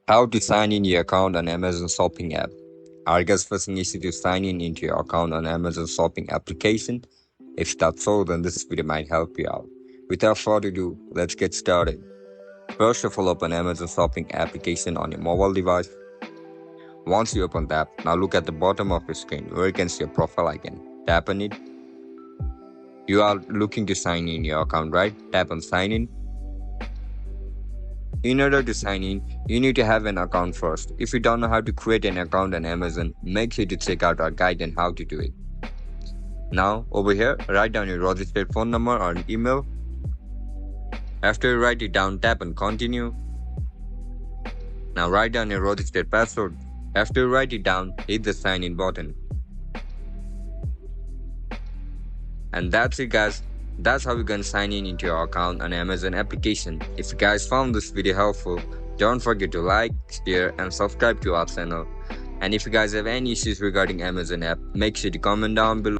How to sign in your account on Amazon Shopping app. Our guys first needs you to sign in into your account on Amazon Shopping application. If that's so, then this video might help you out. Without further ado, let's get started. First of all, open Amazon Shopping application on your mobile device. Once you open that, now look at the bottom of your screen where you can see your profile icon. Tap on it. You are looking to sign in your account, right? Tap on sign in. In order to sign in, you need to have an account first. If you don't know how to create an account on Amazon, make sure to check out our guide on how to do it. Now, over here, write down your registered phone number or email. After you write it down, tap on continue. Now write down your registered password. After you write it down, hit the sign in button. And that's it, guys. That's how you can sign in into your account on Amazon application. If you guys found this video helpful, don't forget to like, share and subscribe to our channel. And if you guys have any issues regarding Amazon app, make sure to comment down below.